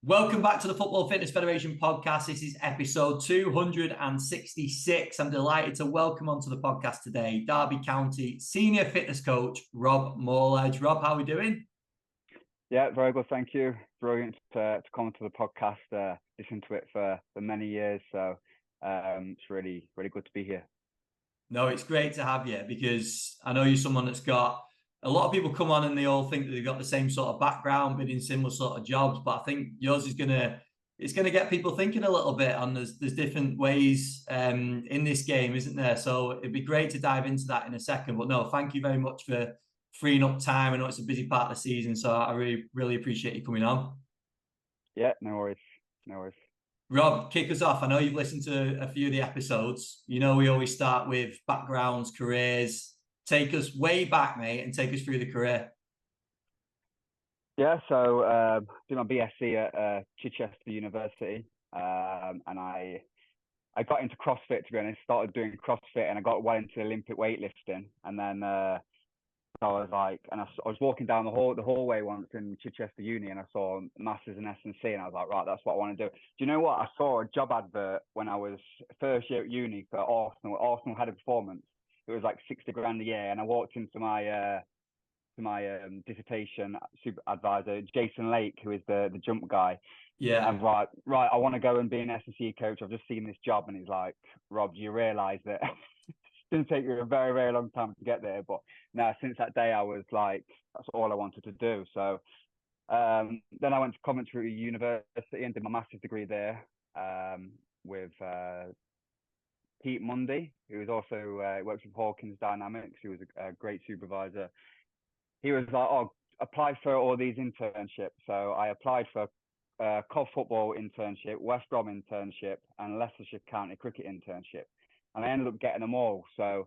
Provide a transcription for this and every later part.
Welcome back to the Football Fitness Federation podcast. This is episode 266. I'm delighted to welcome onto the podcast today Derby County Senior Fitness Coach Rob Morledge. Rob, how are we doing? Yeah, very good, thank you. Brilliant to come to the podcast, listen to it for many years. So it's really good to be here. No, it's great to have you because I know you're someone that's got a lot of people come on and they all think that they've got the same sort of background, been in similar sort of jobs. But I think yours is gonna get people thinking a little bit. And there's different ways in this game, isn't there? So it'd be great to dive into that in a second. But no, thank you very much for freeing up time. I know it's a busy part of the season, so I really appreciate you coming on. Yeah, no worries. Rob, kick us off. I know you've listened to a few of the episodes. You know, we always start with backgrounds, careers. Take us way back, mate, and take us through the career. Yeah, so did my BSc at Chichester University, and I got into CrossFit, to be honest. Started doing CrossFit, and I got well into Olympic weightlifting, and then I was like, and I was walking down the hallway once in Chichester Uni, and I saw Masters in S&C, and I was like, right, that's what I want to do. Do you know what? I saw a job advert when I was first year at uni for Arsenal. Arsenal had a performance. It was like 60 grand a year, and I walked into my dissertation super advisor, Jason Lake, who is the jump guy. Yeah. And right, I want to go and be an S&C coach. I've just seen this job, and he's like, Rob, do you realise that it's going to take you a very, very long time to get there? But now, since that day, I was like, that's all I wanted to do. So then I went to Coventry University and did my master's degree there with Pete Mundy, who was also works with Hawkins Dynamics, who was a great supervisor. He was like, oh, apply for all these internships. So I applied for Cov football internship, West Brom internship, and Leicestershire County cricket internship. And I ended up getting them all. So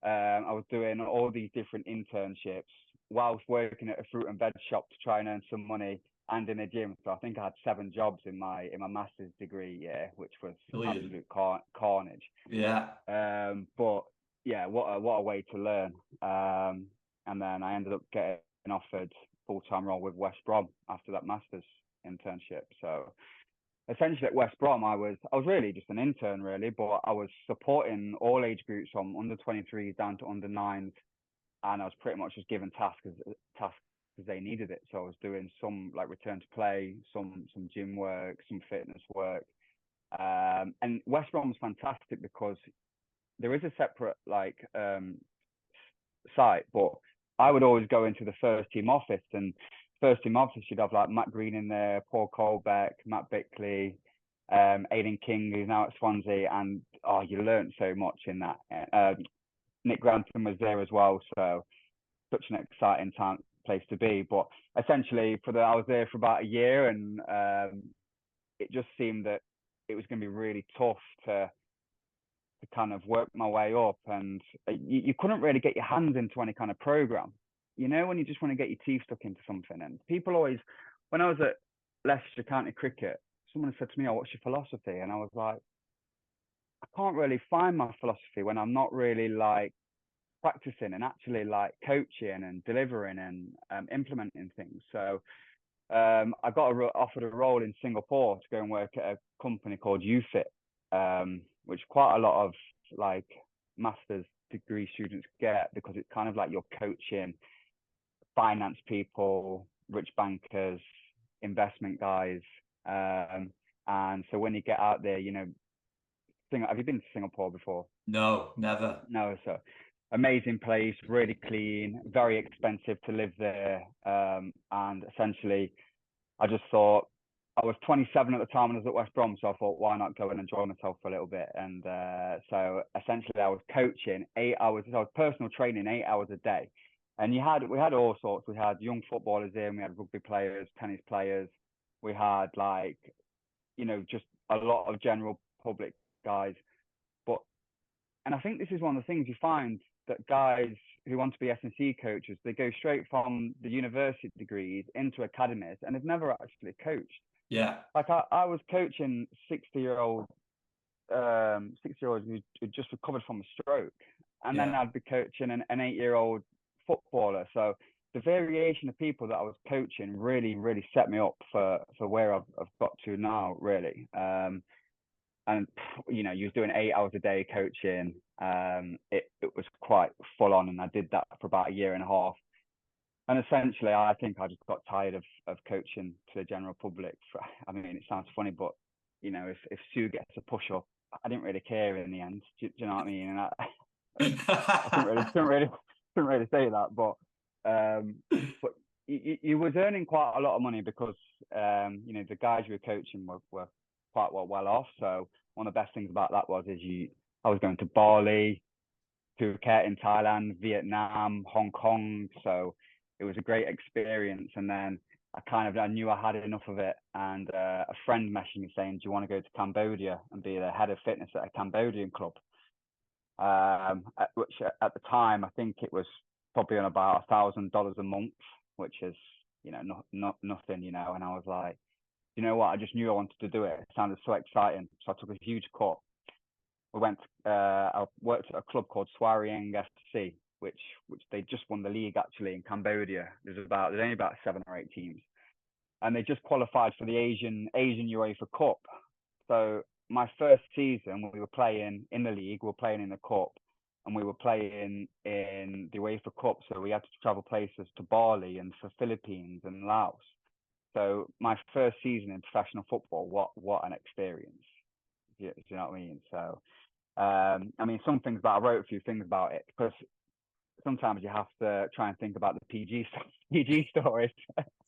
I was doing all these different internships whilst working at a fruit and veg shop to try and earn some money and in a gym. So I think I had 7 jobs in my master's degree year, which was absolute carnage. Yeah. But yeah, what a way to learn. And then I ended up getting offered full-time role with West Brom after that master's internship. So essentially at West Brom, I was really just an intern, really, but I was supporting all age groups from under 23s down to under 9s, and I was pretty much just given tasks as they needed it. So I was doing some like return to play, some gym work, some fitness work. And West Brom was fantastic because there is a separate like site, but I would always go into the first team office, and first team office you'd have like Matt Green in there, Paul Colbeck, Matt Bickley, Aidan King, who's now at Swansea, and you learned so much in that. Nick Grantham was there as well, so such an exciting place to be. But essentially I was there for about a year, and it just seemed that it was going to be really tough to kind of work my way up, and you couldn't really get your hands into any kind of program, you know, when you just want to get your teeth stuck into something. And people always, when I was at Leicestershire County Cricket, someone said to me, oh, what's your philosophy? And I was like, I can't really find my philosophy when I'm not really like practicing and actually like coaching and delivering and implementing things. So I got offered a role in Singapore to go and work at a company called UFIT, which quite a lot of like master's degree students get, because it's kind of like you're coaching finance people, rich bankers, investment guys. And so when you get out there, you know, have you been to Singapore before? No, never. No, so amazing place, really clean, very expensive to live there. And essentially, I just thought, I was 27 at the time and I was at West Brom, so I thought, why not go and enjoy myself for a little bit? And so essentially, I was coaching 8 hours. I was personal training 8 hours a day, and we had all sorts. We had young footballers in, we had rugby players, tennis players. We had like, you know, just a lot of general public guys. And I think this is one of the things you find, that guys who want to be S&C coaches, they go straight from the university degrees into academies and have never actually coached. Yeah. Like I was coaching 60-year-olds who just recovered from a stroke, and then I'd be coaching an 8-year-old footballer. So the variation of people that I was coaching really, really set me up for where I've got to now, really. And you know, you was doing 8 hours a day coaching. It was quite full on, and I did that for about a year and a half. And essentially, I think I just got tired of coaching to the general public. I mean, it sounds funny, but you know, if Sue gets a push up, I didn't really care in the end. Do you know what I mean? And I couldn't really say that, but you was earning quite a lot of money because you know, the guys you were coaching were quite well off. So one of the best things about that I was going to Bali, Phuket in Thailand, Vietnam, Hong Kong. So it was a great experience. And then I knew I had enough of it. And a friend messaged me saying, "Do you want to go to Cambodia and be the head of fitness at a Cambodian club?" Which at the time, I think it was probably on about $1,000 a month, which is, you know, not nothing, you know. And I was like, you know what? I just knew I wanted to do it. It sounded so exciting. So I took a huge cut. I worked at a club called Swareang FC, which they just won the league actually in Cambodia. There's only about 7 or 8 teams, and they just qualified for the Asian UEFA Cup. So my first season, we were playing in the league, we were playing in the cup, and we were playing in the UEFA Cup. So we had to travel places to Bali and the Philippines and Laos. So my first season in professional football, what an experience. Do you know what I mean? So, I mean, I wrote a few things about it because sometimes you have to try and think about the PG stories,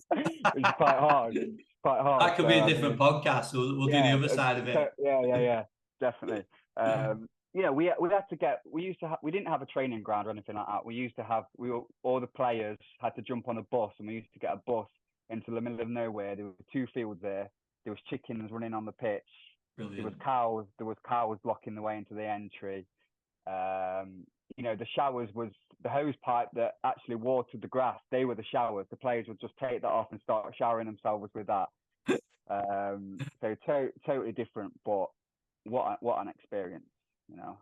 which is quite hard. That could be a different podcast. We'll do the other side of it. Yeah, definitely. You know, we didn't have a training ground or anything like that. All the players had to jump on a bus, and we used to get a bus into the middle of nowhere. There were 2 fields there. There was chickens running on the pitch. Brilliant. There was cows blocking the way into the entry. You know, the showers was the hose pipe that actually watered the grass. They were the showers. The players would just take that off and start showering themselves with that. So totally different, but what an experience, you know.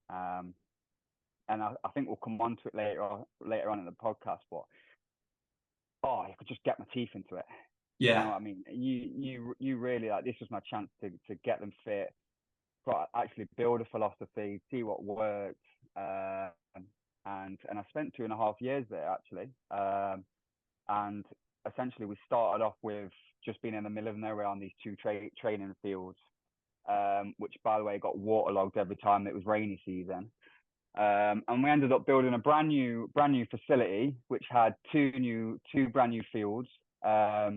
And I think we'll come on to it later on in the podcast, but I could just get my teeth into it. Yeah. You know what I mean? You really, like, this was my chance to get them fit, but actually build a philosophy, see what worked. And I spent 2.5 years there actually. And essentially we started off with just being in the middle of nowhere on these 2 training fields, which by the way got waterlogged every time it was rainy season. And we ended up building a brand new facility, which had two brand new fields, a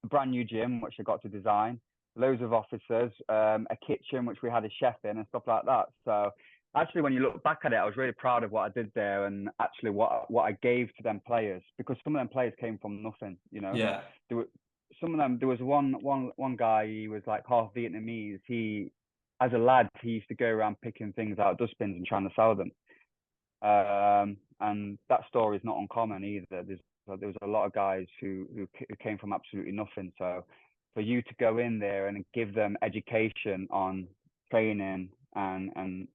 brand new gym, which I got to design, loads of officers, a kitchen, which we had a chef in and stuff like that. So actually, when you look back at it, I was really proud of what I did there, and actually what I gave to them players, because some of them players came from nothing, you know. Yeah. Some of them, there was one guy, he was like half Vietnamese. As a lad, he used to go around picking things out of dustbins and trying to sell them. And that story is not uncommon either. There was a lot of guys who came from absolutely nothing. So for you to go in there and give them education on training and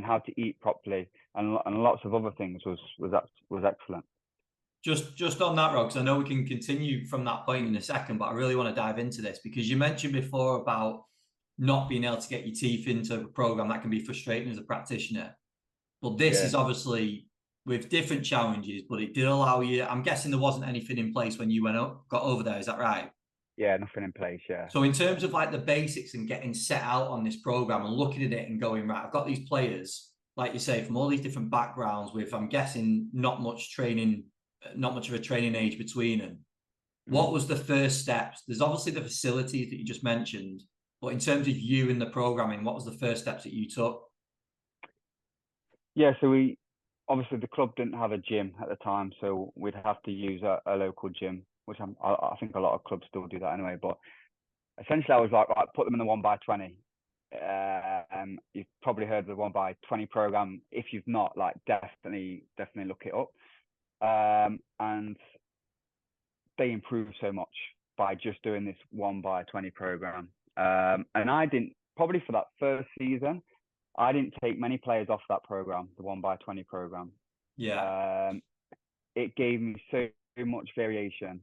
how to eat properly and lots of other things was excellent. Just on that, Rod, because I know we can continue from that point in a second, but I really want to dive into this because you mentioned before about not being able to get your teeth into a program that can be frustrating as a practitioner. But this is obviously with different challenges, but it did allow you. I'm guessing there wasn't anything in place when you got over there. Is that right? Yeah, nothing in place. Yeah. So in terms of like the basics and getting set out on this program and looking at it and going, right, I've got these players, like you say, from all these different backgrounds with, I'm guessing, not much of a training age between them. What was the first steps? There's obviously the facilities that you just mentioned, but in terms of you and the programming, what was the first steps that you took? Yeah, so obviously the club didn't have a gym at the time, so we'd have to use a local gym, which I think a lot of clubs still do that anyway. But essentially, I was like, right, put them in the 1x20. You've probably heard of the 1x20 program. If you've not, like, definitely look it up. And they improved so much by just doing this 1x20 program. And I didn't, probably for that first season, I didn't take many players off that program, the 1x20 program. Yeah. it gave me so much variation.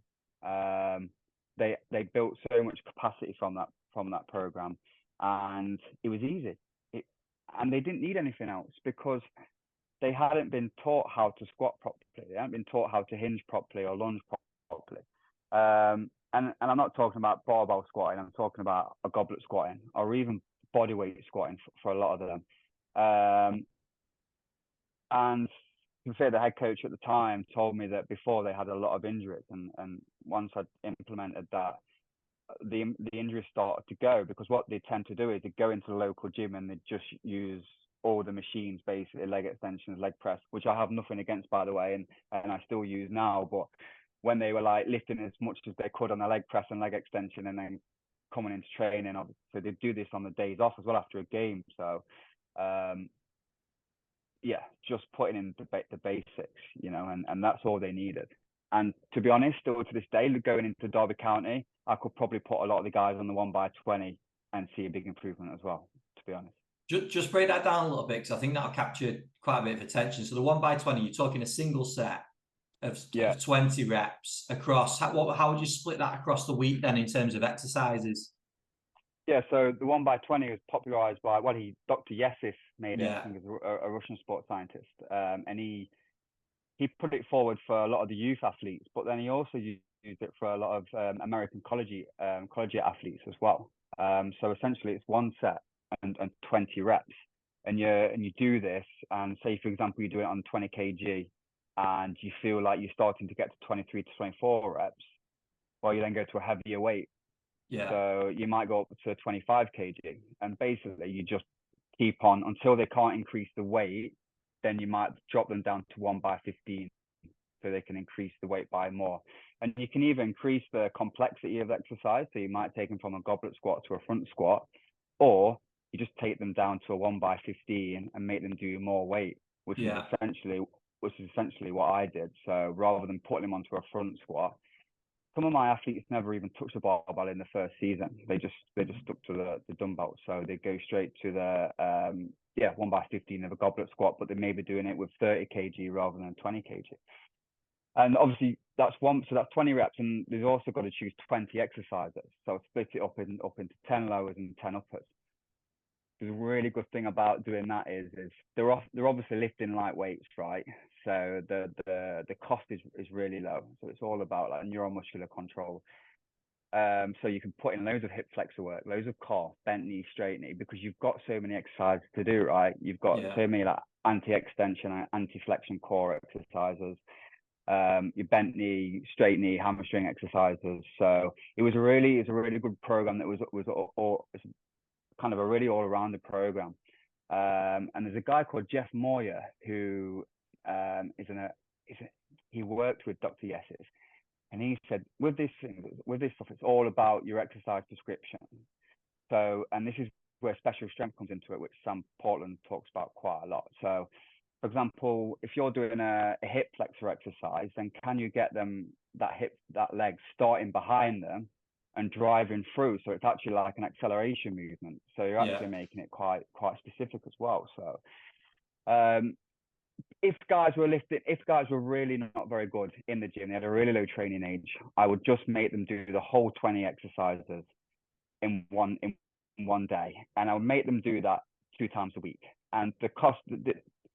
They built so much capacity from that program, and it was easy. And they didn't need anything else because they hadn't been taught how to squat properly. They hadn't been taught how to hinge properly or lunge properly. And I'm not talking about barbell squatting. I'm talking about a goblet squatting or even bodyweight squatting for a lot of them. And to say the head coach at the time told me that before they had a lot of injuries, and once I'd implemented that, the injuries started to go, because what they tend to do is they go into the local gym and they just use all the machines, basically leg extensions, leg press, which I have nothing against, by the way, and I still use now. But when they were like lifting as much as they could on the leg press and leg extension, and then coming into training, so they do this on the days off as well after a game. So yeah, just putting in the basics, you know, and that's all they needed. And to be honest, still to this day, going into Derby County, I could probably put a lot of the guys on the 1x20 and see a big improvement as well, to be honest. Just break that down a little bit, because I think that'll capture quite a bit of attention. So the 1x20, you're talking a single set of 20 reps across. How would you split that across the week then in terms of exercises? Yeah, so the 1x20 was popularized by, Dr. Yessis made it. I think he's a Russian sports scientist. And he put it forward for a lot of the youth athletes, but then he also used it for a lot of American college athletes as well. So essentially it's one set and 20 reps. And you do this, and say, for example, you do it on 20 kg and you feel like you're starting to get to 23 to 24 reps, well, you then go to a heavier weight. Yeah. So you might go up to 25 kg, and basically you just keep on until they can't increase the weight. Then you might drop them down to 1x15 so they can increase the weight by more. And you can even increase the complexity of exercise. So you might take them from a goblet squat to a front squat, or you just take them down to a 1x15 and make them do more weight, which is essentially what I did. So rather than putting them onto a front squat, some of my athletes never even touched the barbell in the first season. They just stuck to the dumbbell. So they go straight to the 1x15 of a goblet squat, but they may be doing it with 30 kg rather than 20 kg. And obviously that's 20 reps, and they've also got to choose 20 exercises. So split it up into 10 lowers and 10 uppers. The really good thing about doing that is they're obviously lifting light weights, right? So the cost is really low. So it's all about like neuromuscular control. So you can put in loads of hip flexor work, loads of core, bent knee, straight knee, because you've got so many exercises to do, right? You've got so many like anti-extension and anti-flexion core exercises, your bent knee, straight knee, hamstring exercises. So it was a really good program that was kind of a really all-around program. And there's a guy called Jeff Moyer who he worked with Dr. Yessis, and he said with this stuff, it's all about your exercise prescription. So, and this is where special strength comes into it, which Sam Portland talks about quite a lot. So, for example, if you're doing a hip flexor exercise, then can you get that leg starting behind them and driving through? So it's actually like an acceleration movement. So you're actually making it quite specific as well. So if guys were really not very good in the gym, they had a really low training age, I would just make them do the whole 20 exercises in one day, and I would make them do that 2 times a week. And the cost,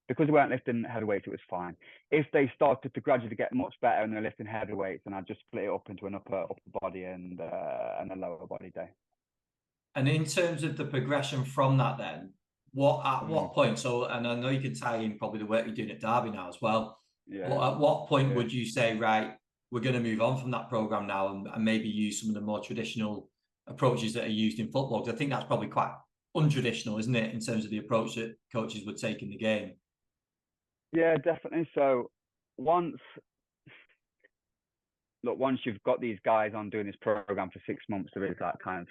because we weren't lifting heavy weights, it was fine. If they started to gradually get much better and they're lifting heavy weights, then I'd just split it up into an upper body and a lower body day. And in terms of the progression from that, then what point? So, and I know you can tie in probably the work you're doing at Derby now as well. Yeah. At what point would you say, right, we're going to move on from that program now and maybe use some of the more traditional approaches that are used in football? Because I think that's probably quite untraditional, isn't it, in terms of the approach that coaches would take in the game? Yeah, definitely. So once you've got these guys on doing this program for 6 months, there is that kind of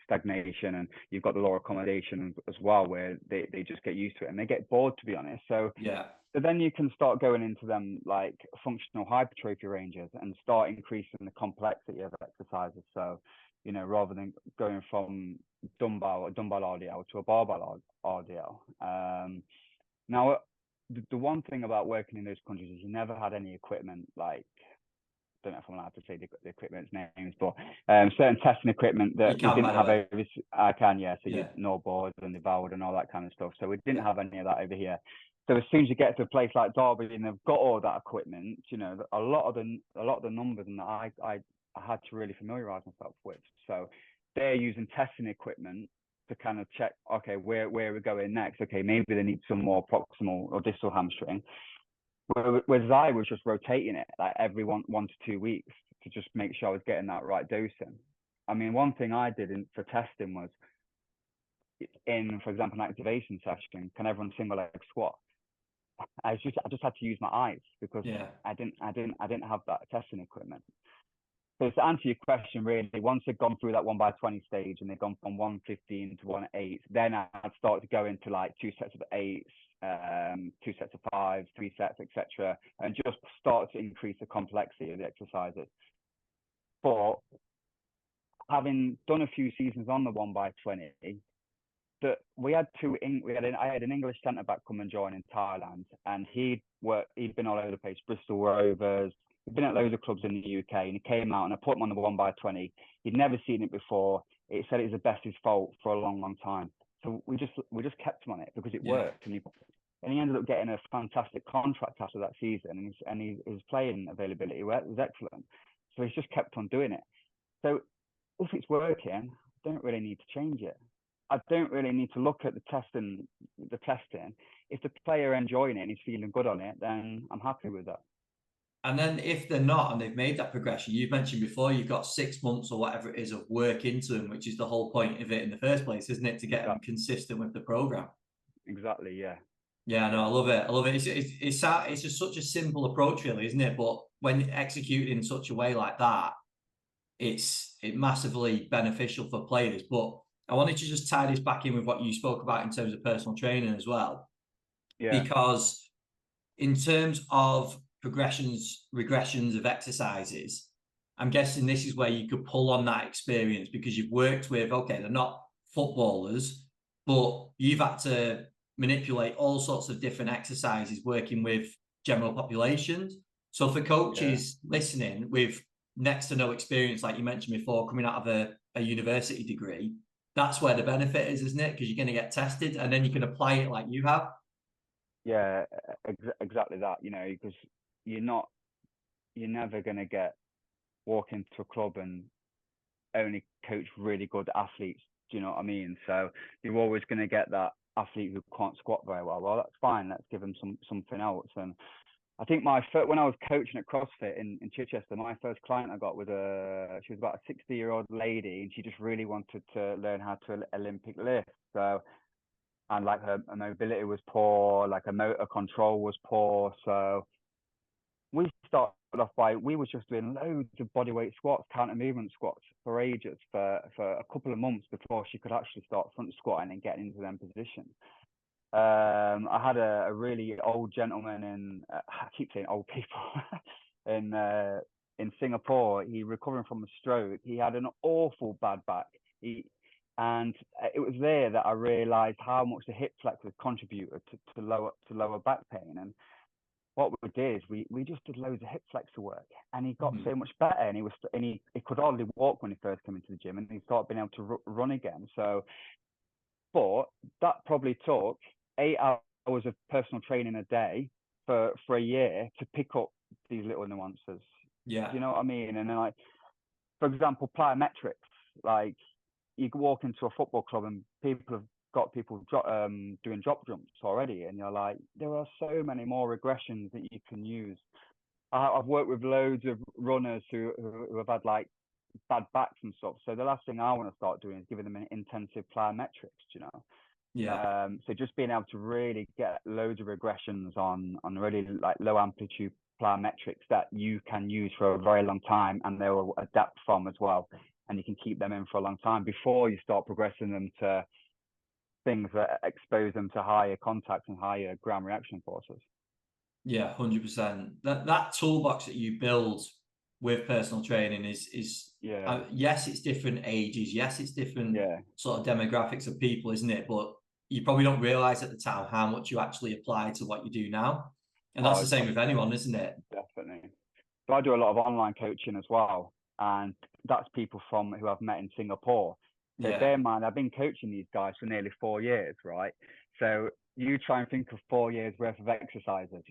stagnation, and you've got the lower accommodation as well, where they just get used to it and they get bored, to be honest. So then you can start going into them like functional hypertrophy ranges and start increasing the complexity of exercises. So, you know, rather than going from dumbbell RDL to a barbell RDL. Now, the one thing about working in those countries is you never had any equipment like, don't know if I'm allowed to say the equipment's names, but certain testing equipment that we didn't have over. I can, yeah. So you no boards and devoured and all that kind of stuff. So we didn't have any of that over here. So as soon as you get to a place like Derby and they've got all that equipment, you know, a lot of the numbers and that I had to really familiarize myself with. So they're using testing equipment to kind of check, okay, where are we going next? Okay, maybe they need some more proximal or distal hamstring. Whereas I was just rotating it like every 1 to 2 weeks to just make sure I was getting that right dosing. I mean, one thing I did for testing was for example, an activation session, can everyone single leg squat? I just had to use my eyes because I didn't have that testing equipment. So to answer your question, really, once they've gone through that 1x20 stage and they've gone from 115 to 1/8, then I'd start to go into like 2 sets of 8s, 2 sets of 5s, 3 sets, etc., and just start to increase the complexity of the exercises. But having done a few seasons on the 1x20, that I had an English centre back come and join in Thailand, and he'd been all over the place, Bristol Rovers. He'd been at loads of clubs in the UK, and he came out and I put him on the 1x20. He'd never seen it before. It said it was the best his fault for a long, long time. So we just kept him on it because it worked, and he ended up getting a fantastic contract after that season, and his playing availability was excellent. So he's just kept on doing it. So if it's working, I don't really need to change it. I don't really need to look at the testing. If the player enjoying it and he's feeling good on it, then I'm happy with that. And then if they're not and they've made that progression, you've mentioned before, you've got 6 months or whatever it is of work into them, which is the whole point of it in the first place, isn't it? To get them consistent with the program. Exactly. Yeah. Yeah, no, I love it. I love it. It's just such a simple approach, really, isn't it? But when executed in such a way like that, it's massively beneficial for players. But I wanted to just tie this back in with what you spoke about in terms of personal training as well. Yeah. Because in terms of regressions of exercises, I'm guessing this is where you could pull on that experience because you've worked with, okay, they're not footballers, but you've had to manipulate all sorts of different exercises working with general populations. So for coaches listening with next to no experience, like you mentioned before, coming out of a university degree, that's where the benefit is, isn't it? Because you're going to get tested and then you can apply it like you have. Yeah, exactly that, you know, because you're never going to walk into a club and only coach really good athletes. Do you know what I mean? So you're always going to get that athlete who can't squat very well. Well, that's fine. Let's give them something else. And I think when I was coaching at CrossFit in Chichester, my first client I got was she was about a 60-year-old lady, and she just really wanted to learn how to Olympic lift. So, and like her mobility was poor, like her motor control was poor. So we started off we were just doing loads of bodyweight squats, counter movement squats for ages, for a couple of months before she could actually start front squatting and get into them positions. I had a really old gentleman I keep saying old people in Singapore. He recovering from a stroke. He had an awful bad back. And it was there that I realized how much the hip flexors contributed to lower back pain. And what we did is we just did loads of hip flexor work, and he got so much better. And he could hardly walk when he first came into the gym, and he started being able to run again. So, but that probably took 8 hours of personal training a day for a year to pick up these little nuances. Yeah. Do you know what I mean? And then, like, for example, plyometrics. Like, you can walk into a football club and people have got people doing drop jumps already, and you're like, there are so many more regressions that you can use. I've worked with loads of runners who have had like bad backs and stuff. So the last thing I want to start doing is giving them an intensive plyometrics, you know. Yeah. So just being able to really get loads of regressions on really like low amplitude plyometrics that you can use for a very long time, and they will adapt from as well, and you can keep them in for a long time before you start progressing them to things that expose them to higher contact and higher ground reaction forces. Yeah, 100%. That toolbox that you build with personal training is yes, it's different ages. Yes, it's different sort of demographics of people, isn't it? But you probably don't realize at the time how much you actually apply to what you do now. And that's Oh, the same with anyone, isn't it? definitely. So I do a lot of online coaching as well, and that's people from who I've met in Singapore. So Yeah. bear in mind, I've been coaching these guys for nearly 4 years, right? So you try and think of 4 years worth of exercises.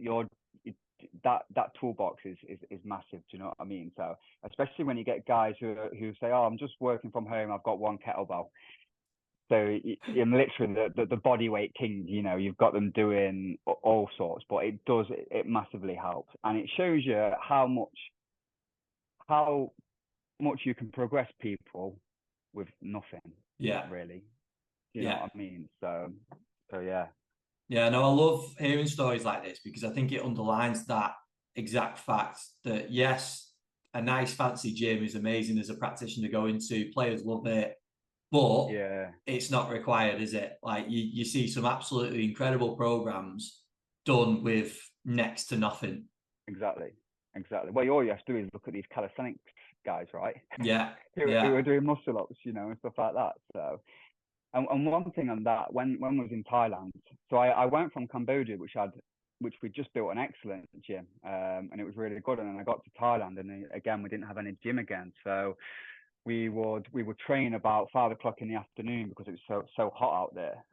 That toolbox is massive. Do you know what I mean? So especially when you get guys who say, "Oh, I'm just working from home. I've got one kettlebell." So you're literally the body weight king. You know, you've got them doing all sorts, but it massively helps, and it shows you how much you can progress people with nothing. Yeah. Really. Do you know Yeah. what I mean? So yeah. Yeah, no, I love hearing stories like this because I think it underlines that exact fact that yes, a nice fancy gym is amazing as a practitioner to go into. Players love it, but Yeah. it's not required, is it? Like you see some absolutely incredible programs done with next to nothing. Exactly. Well, all you have to do is look at these calisthenics guys, right? Yeah, who yeah, are doing muscle ups, and stuff like that. So, and one thing on that, when I was in Thailand, so I went from Cambodia, which we just built an excellent gym, and it was really good. And then I got to Thailand, and again we didn't have any gym again, so we would train about 5 o'clock in the afternoon because it was so hot out there.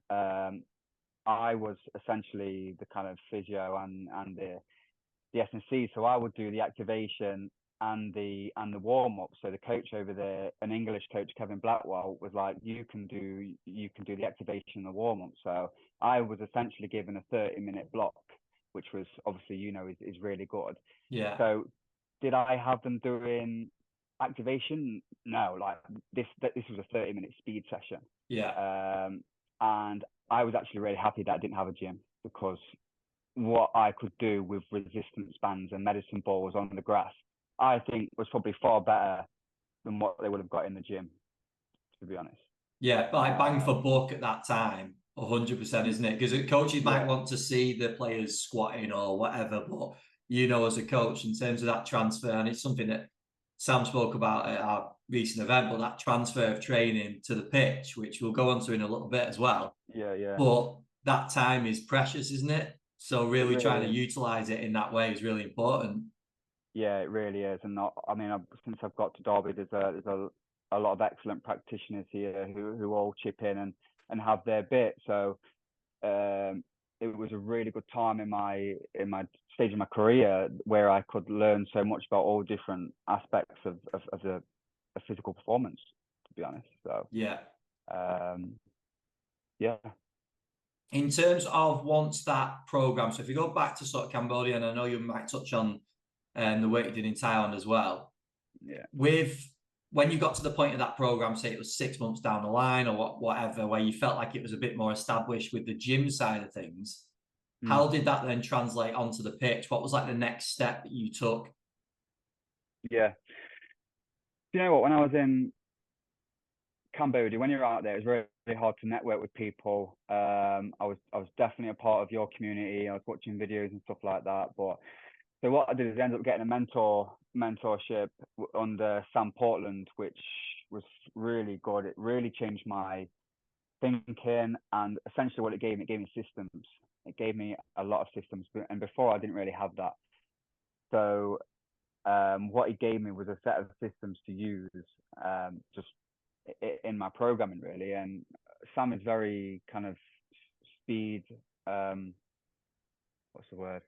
I was essentially the kind of physio and the S&C, so I would do the activation and the warm up. So the coach over there, an English coach, Kevin Blackwell, was like, you can do the activation and the warm up. So I was essentially given a 30-minute block, which was obviously is really good. yeah, So did I have them doing activation? No, like this was a 30-minute speed session. yeah, And I was actually really happy that I didn't have a gym, because what I could do with resistance bands and medicine balls on the grass, I think was probably far better than what they would have got in the gym, to be honest. yeah. Like bang for buck at that time, 100%, isn't it? Because coaches might Yeah, want to see the players squatting or whatever, but as a coach, in terms of that transfer, and it's something that Sam spoke about at our recent event, but that transfer of training to the pitch, which we'll go on to in a little bit as well. yeah. But that time is precious, isn't it? So It really really trying to is. utilize it in that way is really important. Yeah, it really is. And I mean, since I've got to Derby, there's a lot of excellent practitioners here who all chip in and have their bit. So it was a really good time in my stage of my career where I could learn so much about all different aspects of the physical performance, to be honest. So Yeah. um, yeah, In terms of once that program, so if you go back to sort of Cambodia, and I know you might touch on the work you did in Thailand as well, yeah. with when you got to the point of that program, say it was 6 months down the line or whatever, where you felt like it was a bit more established with the gym side of things, Mm, how did that then translate onto the pitch? What was like the next step that you took? yeah. You know what? When I was in Cambodia, when you're out there, it's really, really hard to network with people. I was definitely a part of your community. I was watching videos and stuff like that. But so what I did is I ended up getting a mentorship under Sam Portland, which was really good. It really changed my thinking, and essentially what it gave me systems. It gave me a lot of systems, and before I didn't really have that. So what he gave me was a set of systems to use, just in my programming, really. And Sam is very kind of speed. What's the word?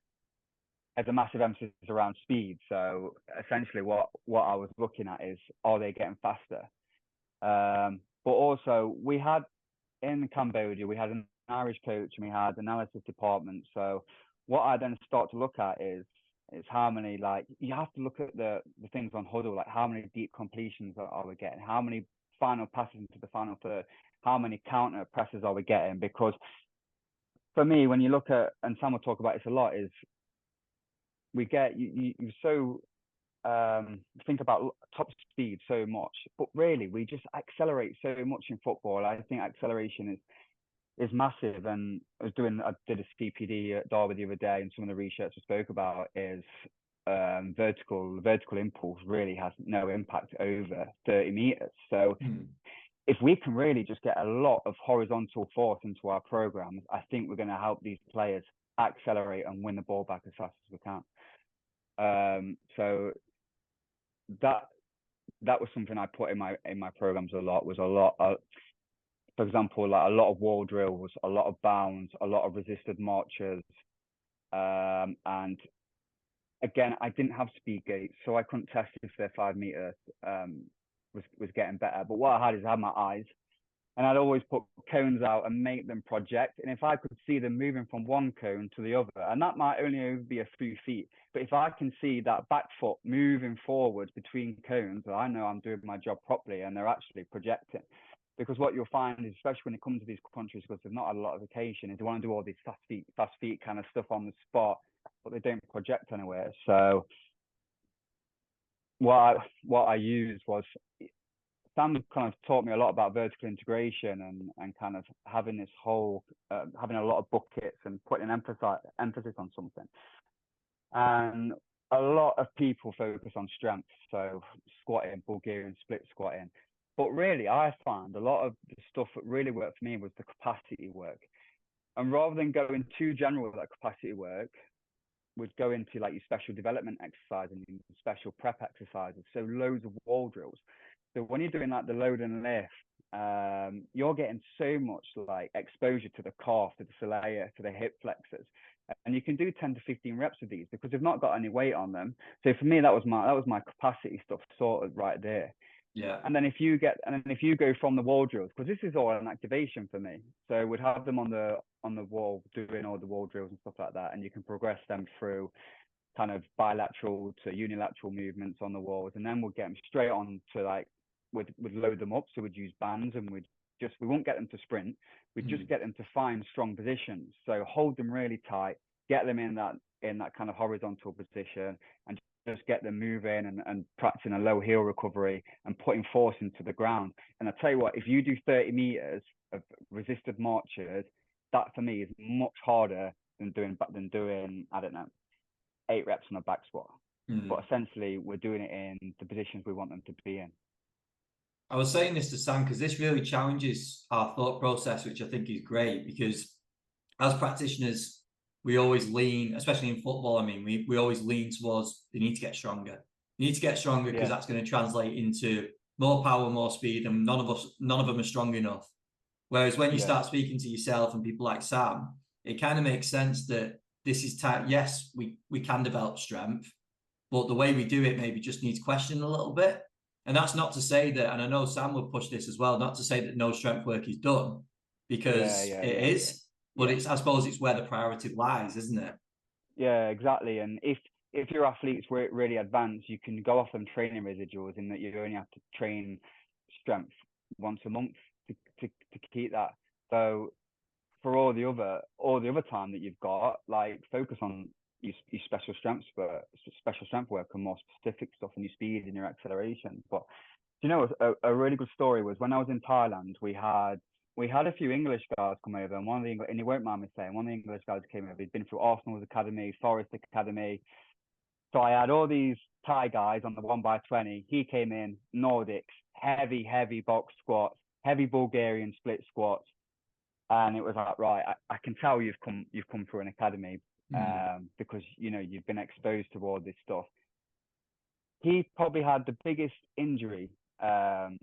Has a massive emphasis around speed. So essentially, what I was looking at is, are they getting faster? But also, we had in Cambodia, we had an Irish coach and we had analysis department. So what I then start to look at is how many, like, you have to look at the things on huddle, like how many deep completions are we getting, how many final passes into the final third, how many counter presses are we getting? Because for me, when you look at, and Sam will talk about this a lot, is we get you so think about top speed so much, but really we just accelerate so much in football. I think acceleration is massive. And I did a CPD at Derby the other day, and some of the research I spoke about is vertical impulse really has no impact over 30 meters. So if we can really just get a lot of horizontal force into our programs, I think we're going to help these players accelerate and win the ball back as fast as we can. So that was something I put in my programs a lot. Was a lot of, for example, like a lot of wall drills, a lot of bounds, a lot of resisted marches, and again, I didn't have speed gates, so I couldn't test if their 5 meter was getting better. But what I had is I had my eyes, and I'd always put cones out and make them project. And if I could see them moving from one cone to the other, and that might only be a few feet, but if I can see that back foot moving forward between cones, I know I'm doing my job properly, and they're actually projecting. Because what you'll find is, especially when it comes to these countries, because there's not a lot of occasion, is they want to do all these fast feet kind of stuff on the spot, but they don't project anywhere. So what I used was, Sam kind of taught me a lot about vertical integration and kind of having this whole having a lot of buckets and putting an emphasis on something. And a lot of people focus on strength, so squatting, Bulgarian split squatting. But really, I found a lot of the stuff that really worked for me was the capacity work. And rather than going too general with that capacity work, would go into like your special development exercise and special prep exercises. So loads of wall drills. So when you're doing like the load and lift, you're getting so much like exposure to the calf, to the soleus, to the hip flexors. And you can do 10 to 15 reps of these because they've not got any weight on them. So for me, that was my capacity stuff sorted right there. Yeah. And then if you go from the wall drills, because this is all an activation for me, so we'd have them on the wall doing all the wall drills and stuff like that, and you can progress them through kind of bilateral to unilateral movements on the walls, and then we'll get them straight on to like we'd load them up, so we'd use bands, and we won't get them to sprint, we'd just get them to find strong positions, so hold them really tight, get them in that kind of horizontal position, and just get them moving and practicing a low heel recovery and putting force into the ground. And I tell you what, if you do 30 meters of resisted marches, that for me is much harder than doing I don't know 8 reps on a back squat. But essentially, we're doing it in the positions we want them to be in. I was saying this to Sam because this really challenges our thought process, which I think is great, because as practitioners, we always lean, especially in football, I mean, we always lean towards you need to get stronger. You need to get stronger because that's going to translate into more power, more speed, and none of them are strong enough. Whereas when you start speaking to yourself and people like Sam, it kind of makes sense that this is time. Yes, we can develop strength, but the way we do it maybe just needs questioning a little bit. And that's not to say that, and I know Sam would push this as well, not to say that no strength work is done, because it is. But I suppose it's where the priority lies, isn't it? Yeah, exactly. And if your athletes were really advanced, you can go off them training residuals in that you only have to train strength once a month to keep that. So for all the other time that you've got, like focus on your special strength work and more specific stuff and your speed and your acceleration. But you know, a really good story was when I was in Thailand, we had a few English guys come over, and and you won't mind me saying, one of the English guys came over. He'd been through Arsenal's academy, Forest Academy. So I had all these Thai guys on the 1x20. He came in, Nordics, heavy box squats, heavy Bulgarian split squats, and it was like, right, I can tell you've come through an academy because you know you've been exposed to all this stuff. He probably had the biggest injury kind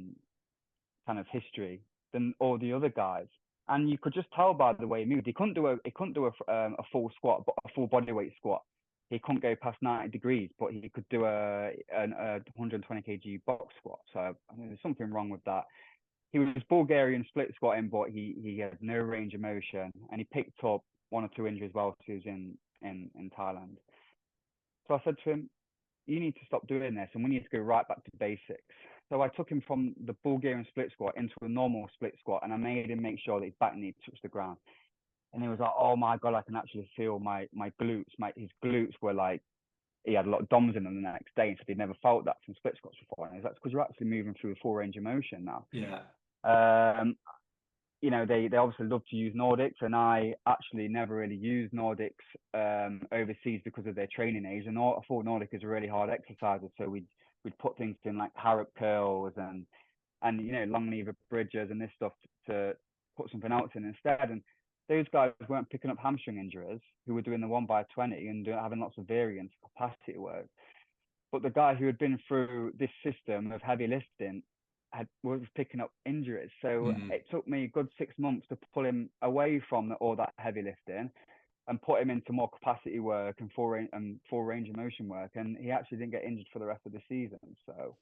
of history than all the other guys, and you could just tell by the way he moved. He couldn't do a full squat, but a full bodyweight squat. He couldn't go past 90 degrees, but he could do a 120 kg box squat. So I mean, there's something wrong with that. He was Bulgarian split squatting, but he had no range of motion, and he picked up 1 or 2 injuries while he was in Thailand. So I said to him, you need to stop doing this, and we need to go right back to basics. So I took him from the Bulgarian split squat into a normal split squat, and I made him make sure that his back knee touched the ground. And he was like, oh my God, I can actually feel my glutes. His glutes were like, he had a lot of DOMs in them the next day, and so he'd never felt that from split squats before. And he's like, because you're actually moving through the full range of motion now. Yeah. You know, they obviously love to use Nordics, and I actually never really used Nordics overseas because of their training age. And I thought Nordic is a really hard exercise, so we'd put things in like Harrop curls and and long lever bridges and this stuff to put something else in instead. And those guys weren't picking up hamstring injuries, who were doing the 1x20 and having lots of variance capacity work. But the guy who had been through this system of heavy lifting was picking up injuries. So it took me a good 6 months to pull him away from all that heavy lifting and put him into more capacity work and full range of motion work. And he actually didn't get injured for the rest of the season. So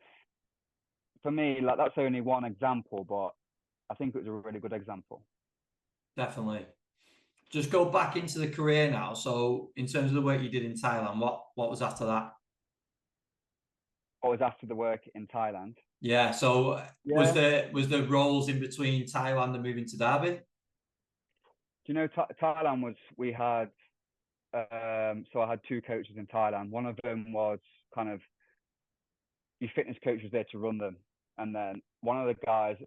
for me, like, that's only one example, but I think it was a really good example. Definitely. Just go back into the career now. So in terms of the work you did in Thailand, what was after that? What was after the work in Thailand? Yeah. So was the roles in between Thailand and moving to Derby? Do you know, Thailand was, we had, so I had 2 coaches in Thailand. One of them was kind of, your fitness coach was there to run them. And then one of the guys,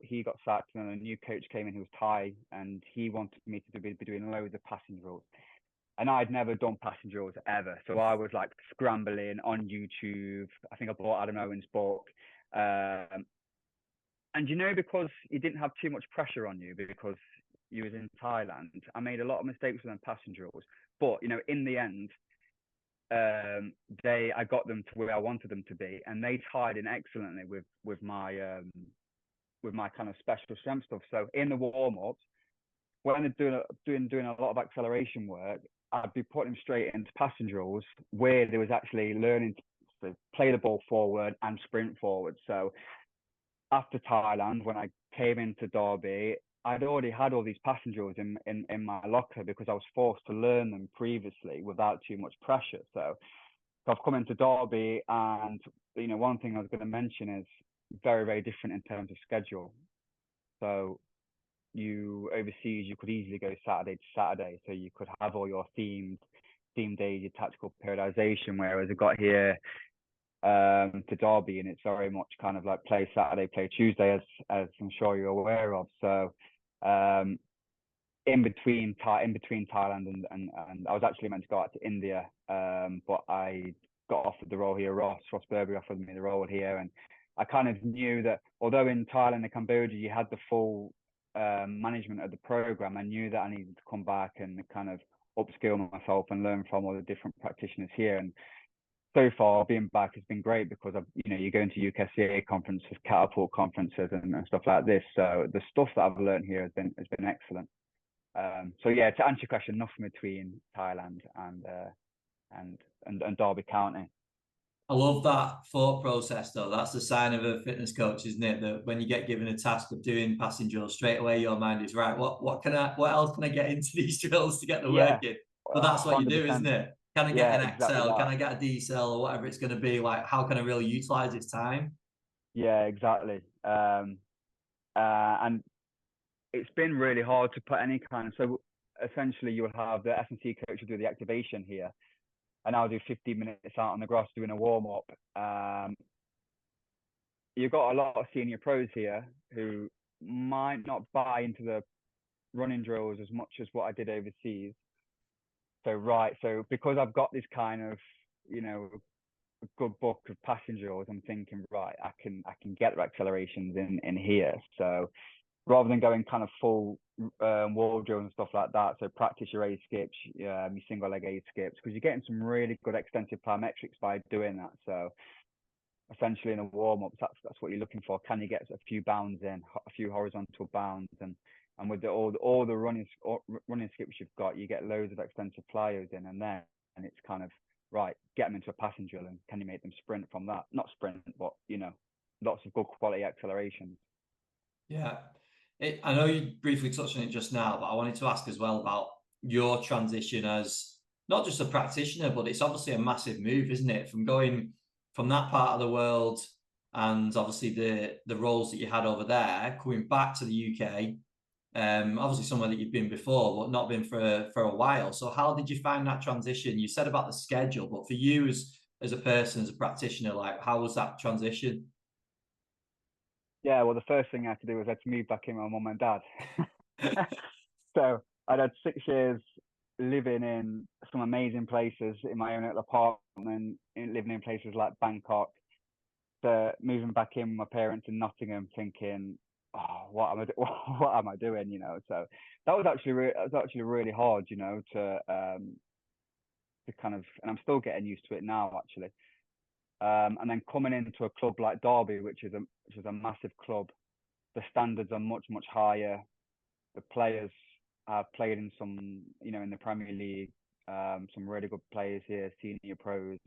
he got sacked, and a new coach came in who was Thai, and he wanted me to be doing loads of passing drills. And I'd never done passing drills ever. So I was like scrambling on YouTube. I think I bought Adam Owen's book. And because you didn't have too much pressure on you because you was in Thailand, I made a lot of mistakes with them passing drills. But, in the end, I got them to where I wanted them to be, and they tied in excellently with my kind of special strength stuff. So in the warm-ups, when they're doing a lot of acceleration work, I'd be putting them straight into passing drills where there was actually learning to play the ball forward and sprint forward. So after Thailand, when I came into Derby, I'd already had all these passing drills in my locker because I was forced to learn them previously without too much pressure. So I've come into Derby, and one thing I was going to mention is very, very different in terms of schedule. So overseas, you could easily go Saturday to Saturday, so you could have all your themed days, your tactical periodization. Whereas I got here to Derby, and it's very much kind of like play Saturday, play Tuesday, as I'm sure you're aware of. So in between Thailand and I was actually meant to go out to India, but I got offered the role here. Ross Burberry offered me the role here, and I kind of knew that although in Thailand and Cambodia you had the full management of the program, I knew that I needed to come back and kind of upskill myself and learn from all the different practitioners here. And so far, being back has been great because you go into UKCA conferences, catapult conferences, and stuff like this. So the stuff that I've learned here has been excellent. So yeah, to answer your question, nothing between Thailand and Derby County. I love that thought process, though. That's the sign of a fitness coach, isn't it? That when you get given a task of doing passing drills, straight away your mind is right. What else can I get into these drills to get the work in? But that's what you do, isn't it? Can I get an exactly Excel? that. Can I get a D cell or whatever it's going to be? Like, how can I really utilize its time? Yeah, exactly. And it's been really hard to put any kind of, so essentially you'll have the S&C coach who do the activation here, and I'll do 15 minutes out on the grass doing a warm-up. You've got a lot of senior pros here who might not buy into the running drills as much as what I did overseas. So because I've got this kind of, good book of passing drills, I'm thinking, right, I can get the accelerations in here. So rather than going kind of full wall drills and stuff like that, so practice your A skips, your single leg A skips, because you're getting some really good extensive plyometrics by doing that. So essentially in a warm-up, that's what you're looking for. Can you get a few bounds in, a few horizontal bounds, and with all the running skips you've got, you get loads of extensive plyos in, and it's kind of right, get them into a passing drill, and can you make them sprint from that? Not sprint, but lots of good quality accelerations. Yeah. I know you briefly touched on it just now, but I wanted to ask as well about your transition as not just a practitioner, but it's obviously a massive move, isn't it? From going from that part of the world and obviously the roles that you had over there, coming back to the UK, obviously somewhere that you've been before, but not been for a while. So how did you find that transition? You said about the schedule, but for you as a person, as a practitioner, like how was that transition? Yeah, well, the first thing I had to do was I had to move back in with my mum and dad. So I'd had 6 years living in some amazing places in my own little apartment, living in places like Bangkok, moving back in with my parents in Nottingham, thinking, oh, what am I what am I doing? You know, so that was actually really hard, you know, to kind of, and I'm still getting used to it now, actually. And then coming into a club like Derby, which is a massive club, the standards are much higher. The players have played in some, you know, in the Premier League, some really good players here, senior pros.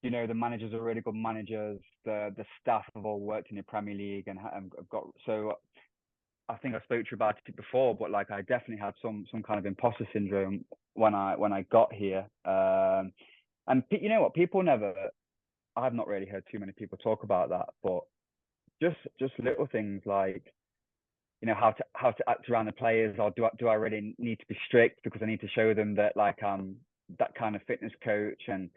You know, the managers are really good managers. The staff have all worked in the Premier League and have got. So I think I spoke to you about it before, but like I definitely had some kind of imposter syndrome when I got here. And you know what? People never. I've not really heard too many people talk about that, but just little things like, you know, how to act around the players, or do I really need to be strict because I need to show them that like that kind of fitness coach. And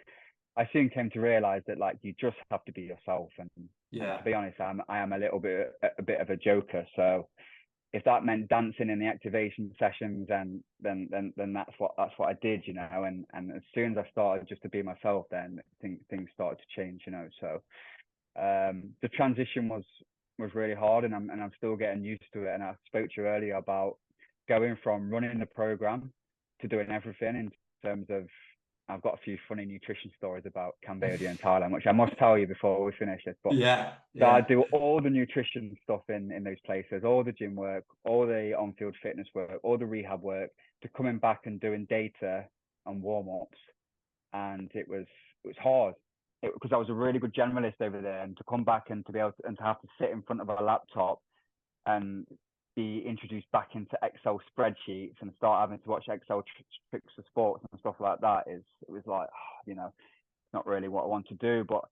I soon came to realize that like you just have to be yourself. And to be honest, I am a bit of a joker. So if that meant dancing in the activation sessions, then that's what I did, you know. And as soon as I started just to be myself, then things started to change, you know. So the transition was really hard, and I'm still getting used to it. And I spoke to you earlier about going from running the program to doing everything in terms of, I've got a few funny nutrition stories about Cambodia and Thailand, which I must tell you before we finish this. But so I do all the nutrition stuff in those places, all the gym work, all the on-field fitness work, all the rehab work, to coming back and doing data and warm-ups. And it was hard because I was a really good generalist over there, and to come back and to be able to, and to have to sit in front of a laptop and be introduced back into Excel spreadsheets and start having to watch Excel tricks for sports and stuff like that, it was like, you know, it's not really what I want to do. But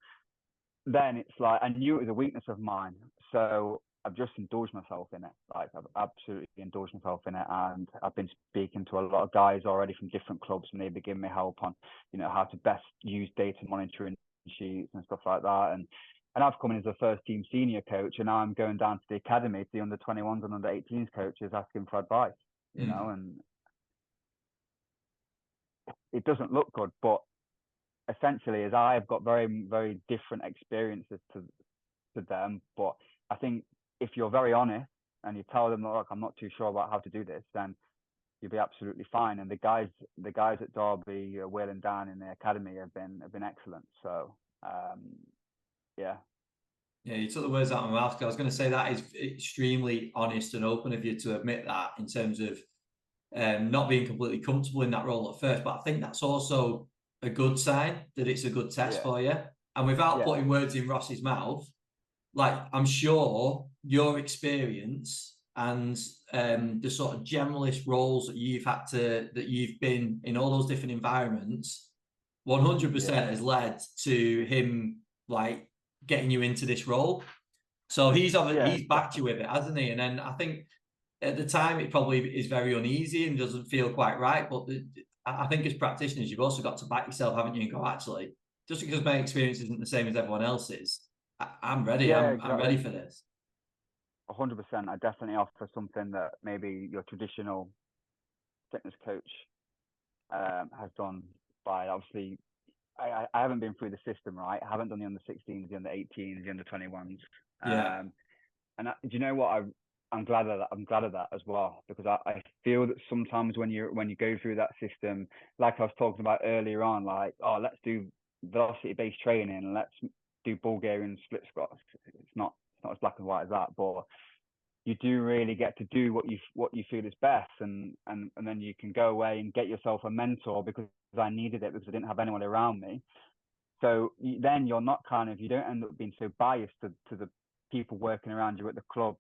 then it's like, I knew it was a weakness of mine, so I've just indulged myself in it. Like, I've absolutely indulged myself in it, and I've been speaking to a lot of guys already from different clubs, and they've been giving me help on, you know, how to best use data monitoring sheets and stuff like that. And I've come in as a first team senior coach, and now I'm going down to the academy to the under 21s and under 18s coaches asking for advice, you know. And it doesn't look good, but essentially, as I've got very, very different experiences to them. But I think if you're very honest and you tell them, look, I'm not too sure about how to do this, then you'll be absolutely fine. And the guys at Derby, Will and Dan in the academy have been excellent. So yeah. Yeah, you took the words out of my mouth. I was going to say that is extremely honest and open of you to admit that, in terms of not being completely comfortable in that role at first. But I think that's also a good sign that it's a good test for you. And without putting words in Ross's mouth, like, I'm sure your experience and the sort of generalist roles that you've been in, all those different environments, 100% has led to him like getting you into this role. So he's backed you with it, hasn't he? And then I think at the time it probably is very uneasy and doesn't feel quite right. But I think as practitioners, you've also got to back yourself, haven't you? And go, actually, just because my experience isn't the same as everyone else's, I'm ready. Yeah, I'm ready for this. 100%. I definitely offer something that maybe your traditional fitness coach has done. By obviously, I haven't been through the system, right? I haven't done the under 16s, the under 18s, the under 21s. And do you know what? I'm glad of that. I'm glad of that as well, because I feel that sometimes when you go through that system, like I was talking about earlier on, like, oh, let's do velocity based training, let's do Bulgarian split squats. It's not as black and white as that, but you do really get to do what you feel is best, and then you can go away and get yourself a mentor, because I needed it, because I didn't have anyone around me. So then you're not you don't end up being so biased to the people working around you at the club,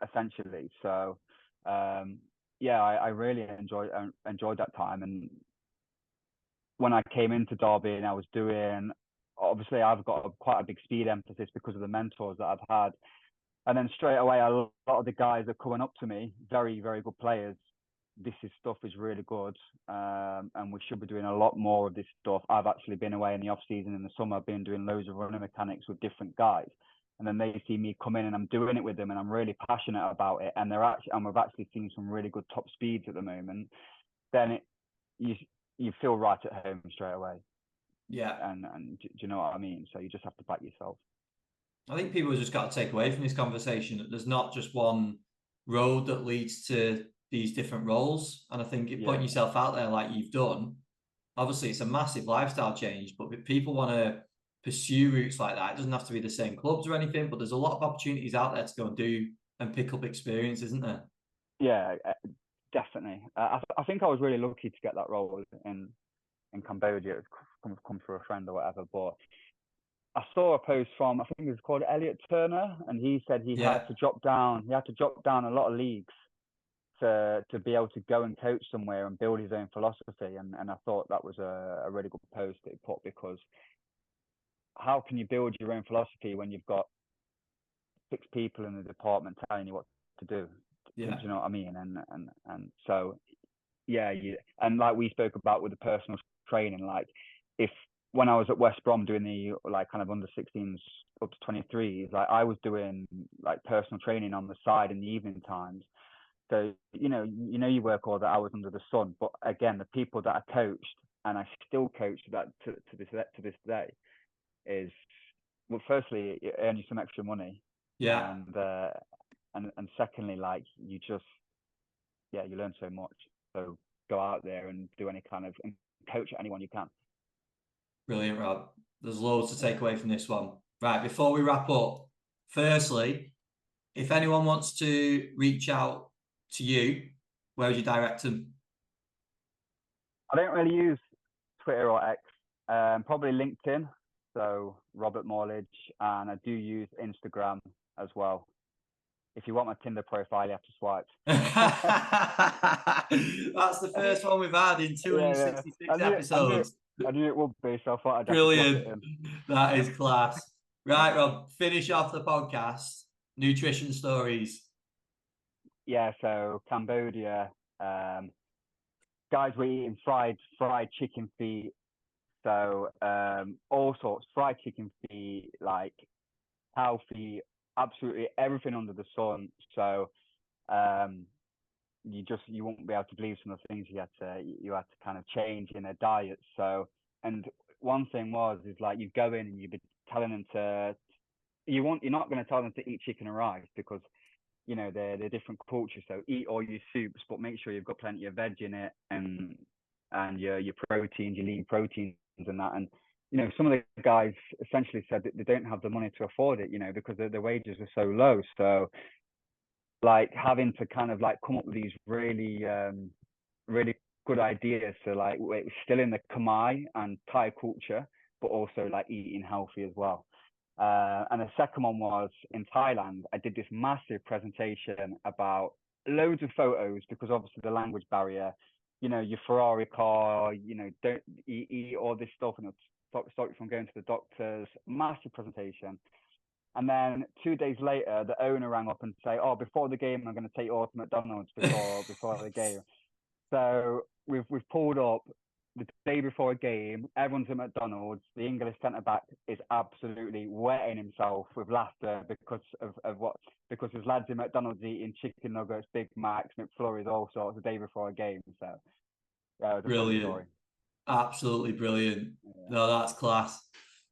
essentially. So I really enjoyed that time. And when I came into Derby and I was doing, obviously I've got quite a big speed emphasis because of the mentors that I've had. And then straight away, a lot of the guys are coming up to me, very, very good players. This stuff is really good, and we should be doing a lot more of this stuff. I've actually been away in the off season in the summer, been doing loads of running mechanics with different guys, and then they see me come in and I'm doing it with them, and I'm really passionate about it. And we've actually seen some really good top speeds at the moment. Then you feel right at home straight away. Yeah. And do you know what I mean? So you just have to back yourself. I think people have just got to take away from this conversation that there's not just one road that leads to these different roles. And I think putting Yeah, yourself out there like you've done, obviously it's a massive lifestyle change, but if people want to pursue routes like that, it doesn't have to be the same clubs or anything, but there's a lot of opportunities out there to go and do and pick up experience, isn't there? yeah, definitely. I think I was really lucky to get that role in Cambodia. It's come through a friend or whatever. But I saw a post from, I think it was called Elliot Turner, and he said he had Yeah. to drop down. He had to drop down a lot of leagues to be able to go and coach somewhere and build his own philosophy. And I thought that was a really good post that he put, because how can you build your own philosophy when you've got 6 people in the department telling you what to do? Do Yeah. you know what I mean? And so yeah, and like we spoke about with the personal training, like if when I was at West Brom doing the like kind of under 16s up to 23s, like I was doing like personal training on the side in the evening times. So you work all the hours under the sun, but again, the people that I coached and I still coach that to this day is, well, firstly, it earns you some extra money, Yeah. and secondly, like you just, yeah, you learn so much. So go out there and do any kind of, and coach anyone you can. Brilliant, Rob. There's loads to Yeah. take away from this one. Right, before we wrap up, firstly, if anyone wants to reach out to you, where would you direct them? I don't really use Twitter or X, probably LinkedIn. So Robert Morledge, and I do use Instagram as well. If you want my Tinder profile, you have to swipe. That's the first one we've had in Yeah, 266 episodes. I knew it would be, so I thought I'd have to drop it Brilliant. in. That is class. Right, Rob, finish off the podcast. Nutrition stories. Yeah, so Cambodia, guys were eating fried chicken feet. So all sorts, fried chicken feet, like cow feet, absolutely everything under the sun. So you won't be able to believe some of the things you had to kind of change in their diet. So, and one thing is like you go in and you'd be telling them you're not going to tell them to eat chicken and rice, because they're different cultures. So eat all your soups, but make sure you've got plenty of veg in it, and your proteins, your lean proteins and that. And some of the guys essentially said that they don't have the money to afford it, because the wages are so low. So like having to kind of like come up with these really really good ideas. So like it was still in the Khmer and Thai culture, but also like eating healthy as well. And the second one was in Thailand. I did this massive presentation about loads of photos, because obviously the language barrier, your Ferrari car, don't eat all this stuff, and it'll stop you from going to the doctors. Massive presentation. And then 2 days later, the owner rang up and say, "Oh, before the game, I'm going to take you all to McDonald's before the game." So we've pulled up the day before a game. Everyone's at McDonald's. The English centre back is absolutely wetting himself with laughter because there's lads in McDonald's eating chicken nuggets, Big Macs, McFlurries, all sorts the day before a game. So yeah, it was a funny Brilliant. story. Absolutely brilliant. Yeah. No, that's class.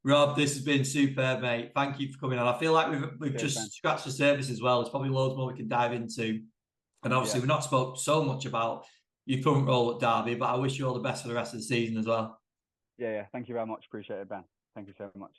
Rob, this has been superb, mate. Thank you for coming on. I feel like we've Cheers, Ben. just scratched the surface as well. There's probably loads more we can dive into. And obviously, Yeah. we've not spoke so much about your current role at Derby, but I wish you all the best for the rest of the season as well. Yeah. Thank you very much. Appreciate it, Ben. Thank you so much.